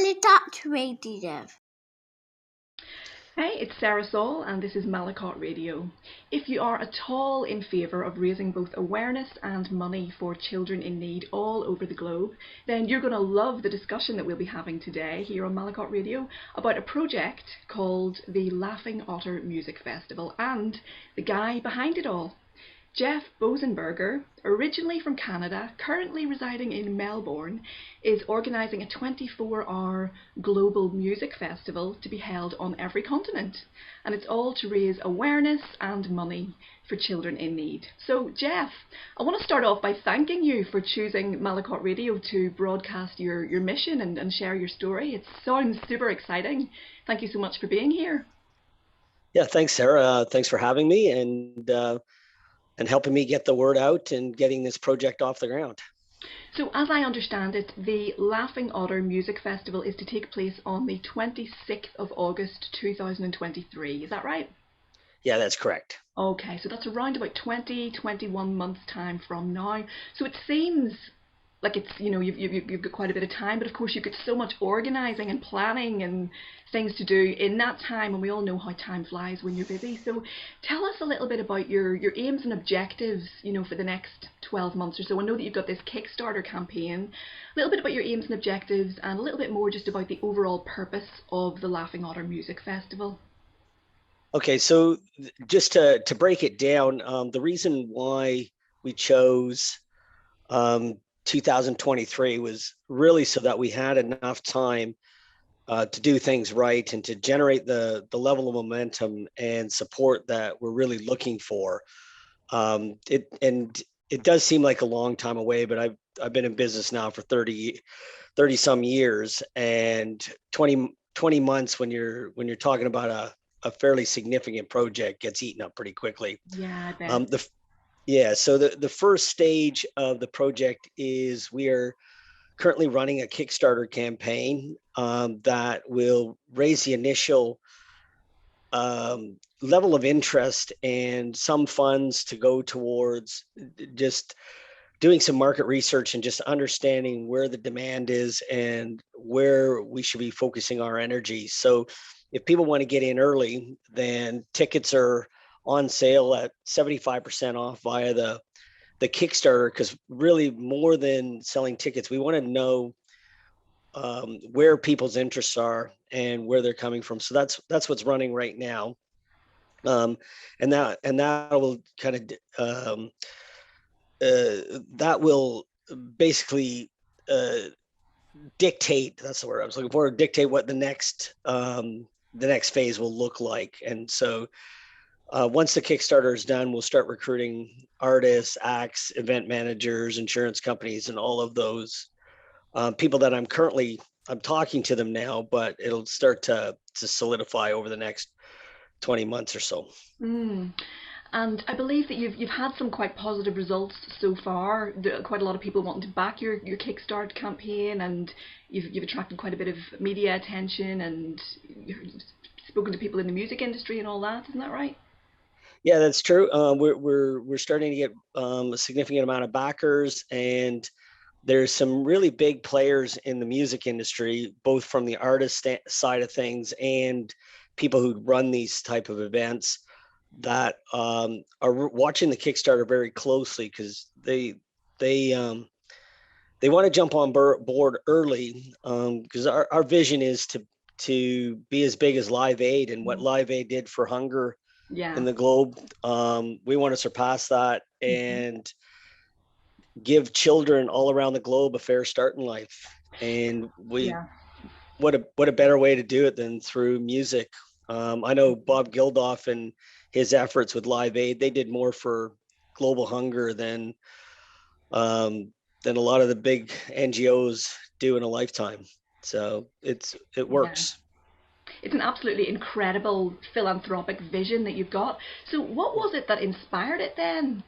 Mallet Radio. Hey, it's Sarah Saul, and this is Malachot Radio. If you are at all in favour of raising both awareness and money for children in need all over the globe, then you're going to love the discussion that we'll be having today here on Malachot Radio about a project called the Laughing Otter Music Festival and the guy behind it all. Jeff Bosenberger, originally from Canada, currently residing in Melbourne, is organising a 24-hour global music festival to be held on every continent. And it's all to raise awareness and money for children in need. So, Jeff, I want to start off by thanking you for choosing Malachot Radio to broadcast your mission and share your story. It sounds super exciting. Thank you so much for being here. Yeah, thanks, Sarah. Thanks for having me and helping me get the word out and getting this project off the ground. So as I understand it, the Laughing Otter Music Festival is to take place on the 26th of August 2023, is that right? Yeah, that's correct. Okay, so that's around about 21 months time from now. So it seems like it's, you've got quite a bit of time, but of course you've got so much organising and planning and things to do in that time, and we all know how time flies when you're busy. So tell us a little bit about your aims and objectives, for the next 12 months or so. I know that you've got this Kickstarter campaign. A little bit about your aims and objectives, and a little bit more just about the overall purpose of the Laughing Otter Music Festival. Okay, so just to break it down, the reason why we chose 2023 was really so that we had enough time to do things right and to generate the level of momentum and support that we're really looking for. It does seem like a long time away, but I've been in business now for 30 some years, and 20 months when you're talking about a fairly significant project gets eaten up pretty quickly. Yeah, I bet. So the first stage of the project is we are currently running a Kickstarter campaign that will raise the initial level of interest and some funds to go towards just doing some market research and just understanding where the demand is and where we should be focusing our energy. So if people want to get in early, then tickets are on sale at 75% off via the Kickstarter, because really more than selling tickets, we want to know where people's interests are and where they're coming from. So that's what's running right now, and that will kind of that will basically dictate. That's the word I was looking for. Dictate what the next phase will look like. And so once the Kickstarter is done, we'll start recruiting artists, acts, event managers, insurance companies, and all of those people that I'm talking to them now, but it'll start to solidify over the next 20 months or so. And I believe that you've had some quite positive results so far. There are quite a lot of people wanting to back your Kickstarter campaign, and you've attracted quite a bit of media attention, and you've spoken to people in the music industry and all that. Isn't that right? Yeah, that's true. We're starting to get a significant amount of backers, and there's some really big players in the music industry, both from the artist side of things and people who run these type of events, that are watching the Kickstarter very closely, because they want to jump on board early, because our vision is to be as big as Live Aid, and what Live Aid did for hunger in the globe. We want to surpass that and give children all around the globe a fair start in life. And what a better way to do it than through music. I know Bob Geldof and his efforts with Live Aid, they did more for global hunger than a lot of the big NGOs do in a lifetime. So it works. It's an absolutely incredible philanthropic vision that you've got. So what was it that inspired it then?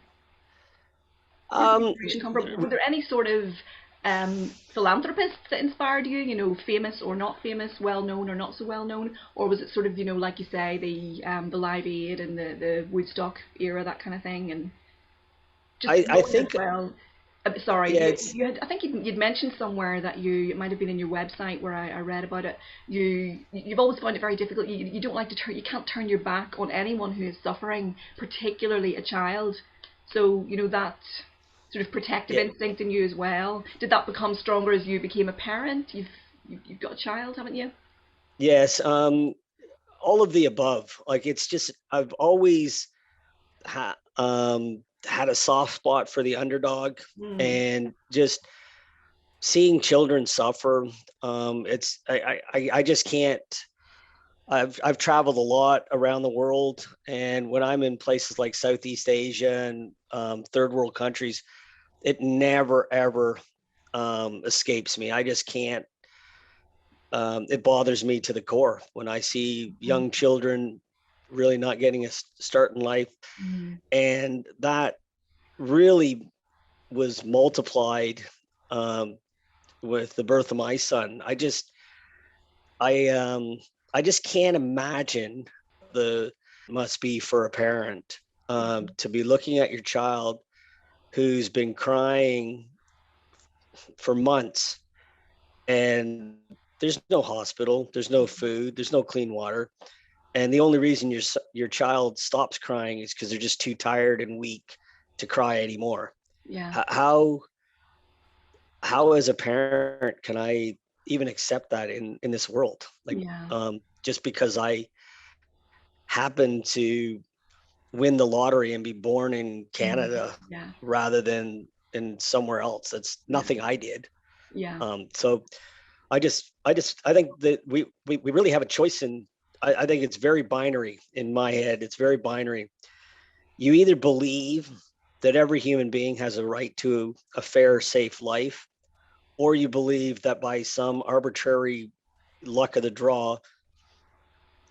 Were there any sort of philanthropists that inspired you, famous or not famous, well known or not so well known, or was it sort of, like you say, the Live Aid and the Woodstock era, that kind of thing? And just I think Sorry, Yeah, you had, I think you'd mentioned somewhere that it might have been in your website where I read about it. You've always found it very difficult. You don't like to you can't turn your back on anyone who is suffering, particularly a child. So, that sort of protective yeah, instinct in you as well. Did that become stronger as you became a parent? You've got a child, haven't you? yes. All of the above. Like, it's just, I've always had a soft spot for the underdog, Mm. and just seeing children suffer. It's I just can't. I've traveled a lot around the world, and when I'm in places like Southeast Asia and third world countries, it never ever escapes me. I just can't. It bothers me to the core when I see young children really not getting a start in life, Mm. and that really was multiplied um, with the birth of my son. I I just can't imagine the must be for a parent to be looking at your child who's been crying for months, and there's no hospital, there's no food, there's no clean water, and the only reason your child stops crying is because they're just too tired and weak to cry anymore. Yeah. How as a parent can I even accept that in this world? Like, Yeah. just because I happen to win the lottery and be born in Mm. Canada Yeah. rather than in somewhere else. That's Yeah. nothing I did. Yeah. So I think that we really have a choice in. I think it's very binary in my head. It's very binary. You either believe that every human being has a right to a fair, safe life, or you believe that by some arbitrary luck of the draw,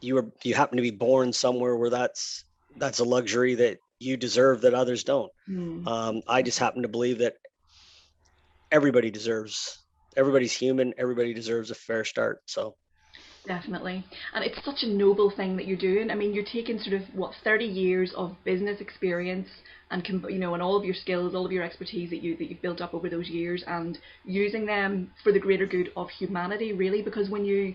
you happen to be born somewhere where that's a luxury that you deserve that others don't. Mm. I just happen to believe that everybody's human, everybody deserves a fair start. So Definitely. And it's such a noble thing that you're doing. I mean, you're taking sort of what 30 years of business experience and and all of your skills, all of your expertise that you've built up over those years and using them for the greater good of humanity really, because when you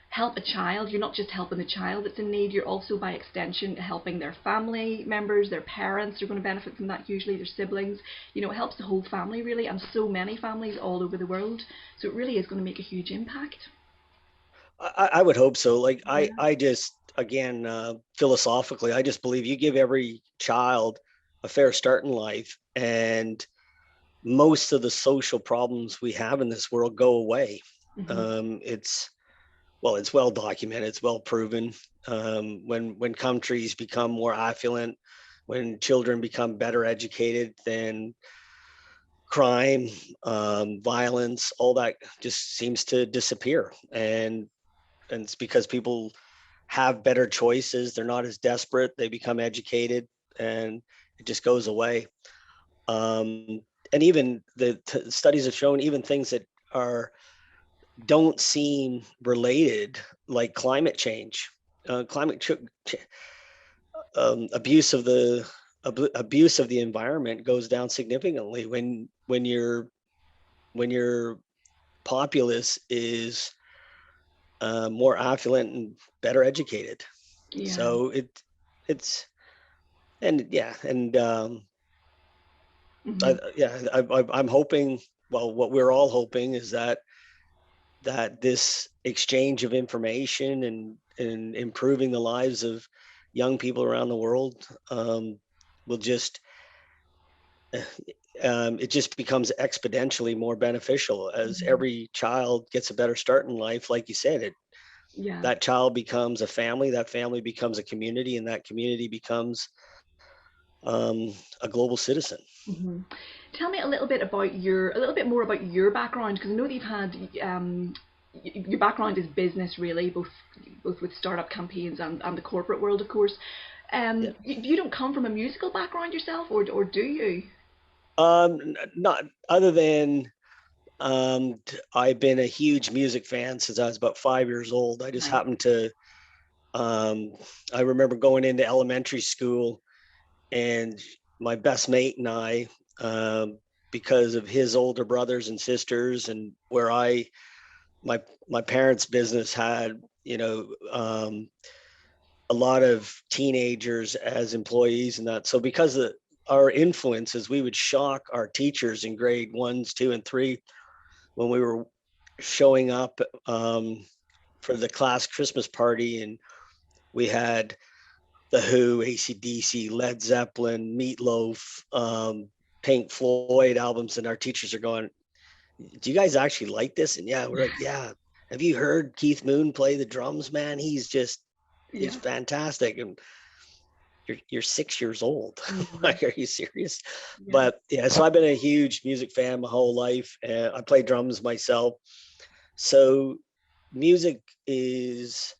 help a child, you're not just helping the child that's in need, you're also by extension helping their family members, their parents are going to benefit from that hugely, their siblings. It helps the whole family really, and so many families all over the world. So it really is going to make a huge impact. I would hope so. Like, Yeah. I just, again, philosophically, I just believe you give every child a fair start in life, and most of the social problems we have in this world go away. Hmm. It's it's well documented, it's well proven. When countries become more affluent, when children become better educated, then crime, violence, all that just seems to disappear, and it's because people have better choices. They're not as desperate. They become educated, and it just goes away. Um, and even the studies have shown even things that are don't seem related, like climate change, climate abuse of the abuse of the environment goes down significantly when your populace is more affluent and better educated. Yeah. So it's and yeah, and Hmm. I'm hoping. Well, what we're all hoping is that this exchange of information and improving the lives of young people around the world will just it just becomes exponentially more beneficial as Hmm. every child gets a better start in life. Like you said, Yeah. that child becomes a family, that family becomes a community, and that community becomes a global citizen. Hmm. Tell me a little bit more about your background, because I know that you've had your background is business really, both with startup campaigns and the corporate world, of course. Yeah. You don't come from a musical background yourself, or do you? Not other than I've been a huge music fan since I was about 5 years old. I just Right. happened to um, I remember going into elementary school, and my best mate and I because of his older brothers and sisters, and where my parents' business had, a lot of teenagers as employees and that. So because of our influences, we would shock our teachers in grade 1s, 2, and 3 when we were showing up for the class Christmas party, and we had The Who, AC/DC, Led Zeppelin, Meatloaf, Pink Floyd albums, and our teachers are going, "Do you guys actually like this?" And yeah, we're like, "Yeah. Have you heard Keith Moon play the drums, man? He's fantastic." And you're 6 years old. Like, are you serious? Yeah. But yeah, so I've been a huge music fan my whole life, and I play drums myself. So music is,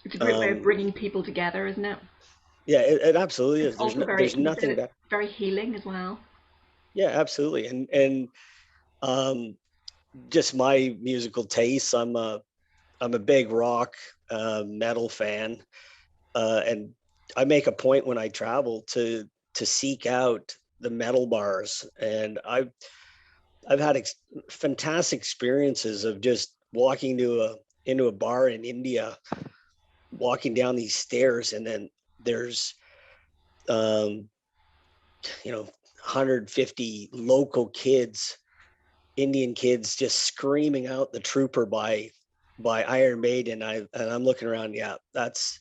it's a great way of bringing people together, isn't it? Yeah, it absolutely is. There's nothing that very healing as well. Yeah, absolutely. And just my musical tastes, I'm a big rock, metal fan, and I make a point when I travel to seek out the metal bars, and I've had fantastic experiences of just walking into a bar in India, walking down these stairs, and then there's 150 local kids, Indian kids, just screaming out "The Trooper" by Iron Maiden. And I'm looking around. Yeah, that's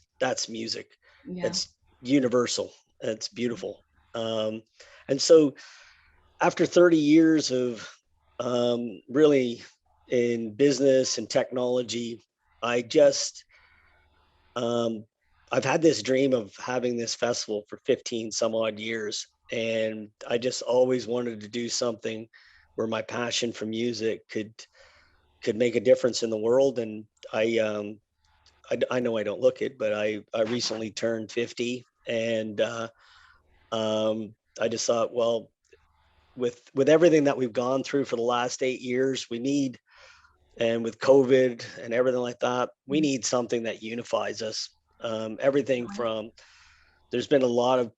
music. Yeah. It's universal. It's beautiful. And so after 30 years of really in business and technology, I just I've had this dream of having this festival for 15 some odd years, and I just always wanted to do something where my passion for music could make a difference in the world. And I know I don't look it, but I recently turned 50, and I just thought, well, with everything that we've gone through for the last 8 years, and with COVID and everything like that, we need something that unifies us. Everything from, there's been a lot of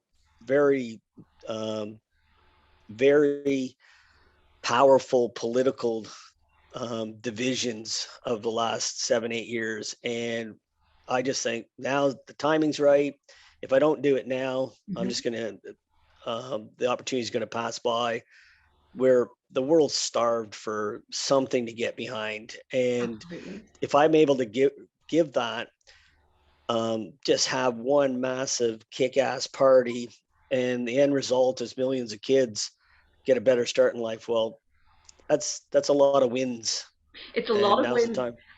very, very powerful political divisions of the last 7, 8 years. And I just think now the timing's right. If I don't do it now, I'm just going to, the opportunity is going to pass by, where the world's starved for something to get behind. And absolutely, if I'm able to give that, just have one massive kick-ass party, and the end result is millions of kids get a better start in life, well, that's a lot of wins. It's a lot of wins.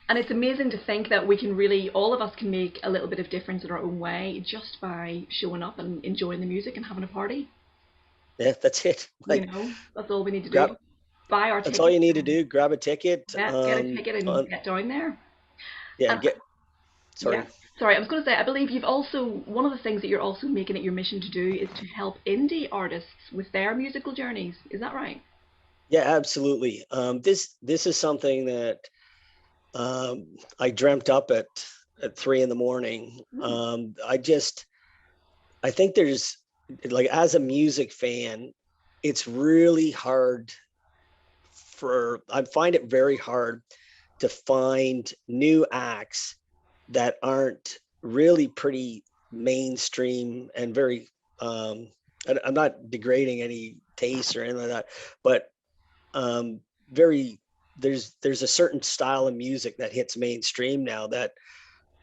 And it's amazing to think that we can really, all of us can make a little bit of difference in our own way just by showing up and enjoying the music and having a party. Yeah, that's it. Like, that's all we need to do. Buy our ticket. That's all you need to do. Grab a ticket. Yeah, get a ticket and get down there. Yeah, sorry. Yeah. Sorry, I was going to say, I believe you've also, one of the things that you're also making it your mission to do is to help indie artists with their musical journeys. Is that right? Yeah, absolutely. This is something that I dreamt up at 3 a.m. I think there's, like, as a music fan, it's really hard I find it very hard to find new acts that aren't really pretty mainstream and very, I'm not degrading any taste or anything like that, but there's a certain style of music that hits mainstream now that,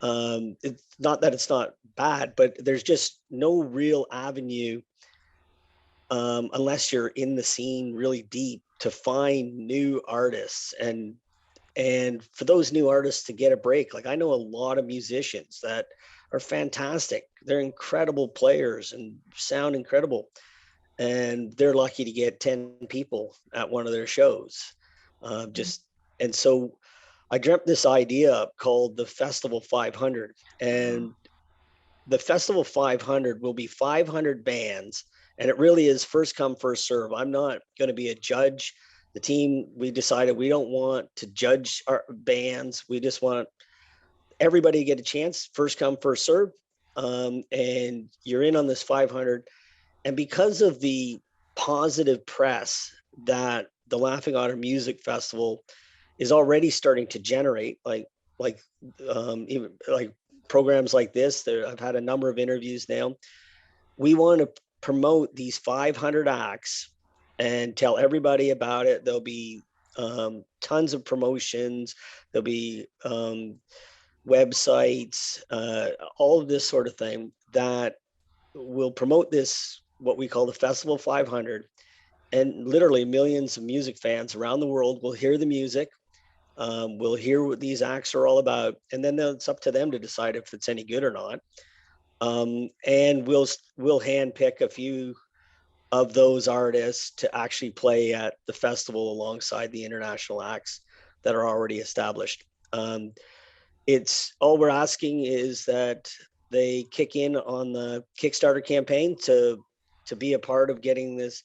it's not that it's not bad, but there's just no real avenue, unless you're in the scene really deep, to find new artists and for those new artists to get a break. Like, I know a lot of musicians that are fantastic. They're incredible players and sound incredible, and they're lucky to get 10 people at one of their shows. And so I dreamt this idea up called the Festival 500, and the Festival 500 will be 500 bands, and it really is first come, first serve. I'm not going to be a judge. The team, we decided we don't want to judge our bands. We just want everybody to get a chance, first come, first serve. And you're in on this 500. And because of the positive press that the Laughing Otter Music Festival is already starting to generate, even like programs like this. I've had a number of interviews now. We want to promote these 500 acts and tell everybody about it. There'll be tons of promotions. There'll be websites, all of this sort of thing that will promote this, what we call the Festival 500. And literally millions of music fans around the world will hear the music. We'll hear what these acts are all about, and then it's up to them to decide if it's any good or not. And we'll handpick a few of those artists to actually play at the festival alongside the international acts that are already established. It's all we're asking is that they kick in on the Kickstarter campaign to be a part of getting this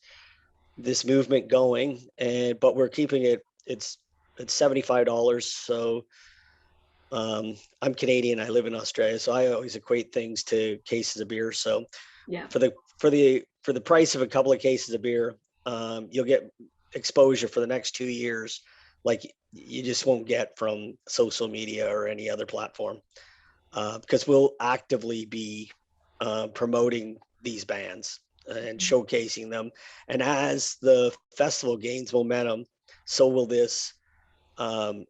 movement going. But we're keeping it's $75. So I'm Canadian. I live in Australia, so I always equate things to cases of beer. So yeah, for the price of a couple of cases of beer, you'll get exposure for the next 2 years, like you just won't get from social media or any other platform, because we'll actively be promoting these bands and showcasing them. And as the festival gains momentum, so will this. And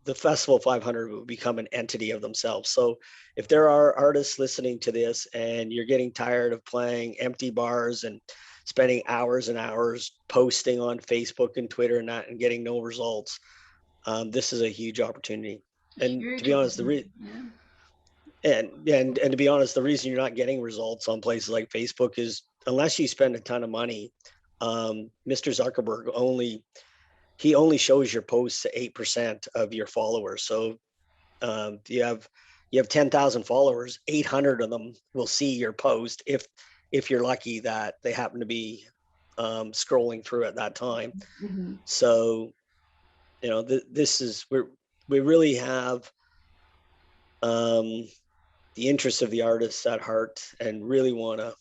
the Festival 500 will become an entity of themselves. So if there are artists listening to this and you're getting tired of playing empty bars and spending hours and hours posting on Facebook and Twitter and that and getting no results, this is a huge opportunity. And to be honest, and to be honest, the reason you're not getting results on places like Facebook is unless you spend a ton of money. Mr. Zuckerberg only shows your posts to 8% of your followers. So you have 10,000 followers, 800 of them will see your post if you're lucky that they happen to be scrolling through at that time. Mm-hmm. So this is we really have the interests of the artists at heart and really want to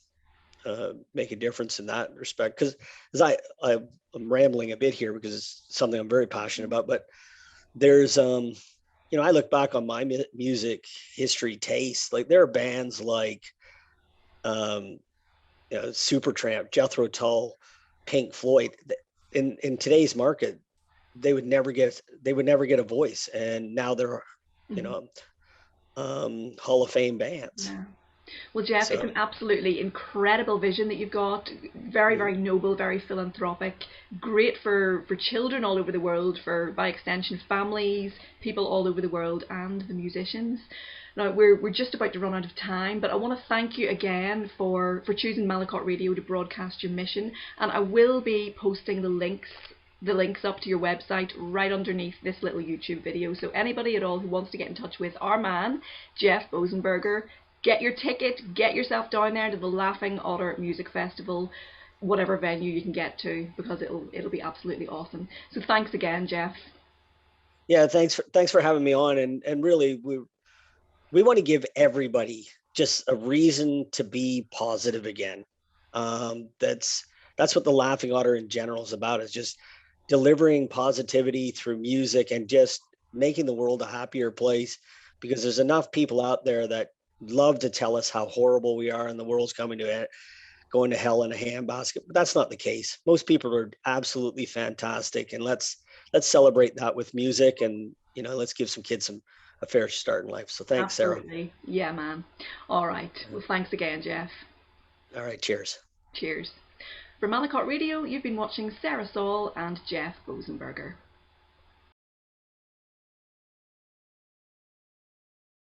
make a difference in that respect. Because as I'm rambling a bit here because it's something I'm very passionate about, but there's I look back on my music history taste. Like there are bands like Supertramp, Jethro Tull, Pink Floyd. In today's market, they would never get a voice, and now they're Hall of Fame bands. Yeah. Well, Jeff, it's an absolutely incredible vision that you've got. Very, very noble, very philanthropic. Great for children all over the world, for by extension families, people all over the world, and the musicians. Now we're just about to run out of time, but I want to thank you again for choosing Malacot Radio to broadcast your mission, and I will be posting the links up to your website right underneath this little YouTube video. So anybody at all who wants to get in touch with our man, Jeff Bosenberger, get your ticket, get yourself down there to the Laughing Otter Music Festival, whatever venue you can get to, because it'll be absolutely awesome. So thanks again, Jeff. Yeah, thanks for having me on, and really we want to give everybody just a reason to be positive again. That's what the Laughing Otter in general is about, is just delivering positivity through music and just making the world a happier place, because there's enough people out there that love to tell us how horrible we are and the world's going to hell in a handbasket. But that's not the case. Most people are absolutely fantastic, and let's celebrate that with music, and let's give some kids a fair start in life. So thanks, absolutely. Sarah. Yeah, man. All right. Well, thanks again, Jeff. All right. Cheers. Cheers. For Malacot Radio, you've been watching Sarah Saul and Jeff Bosenberger.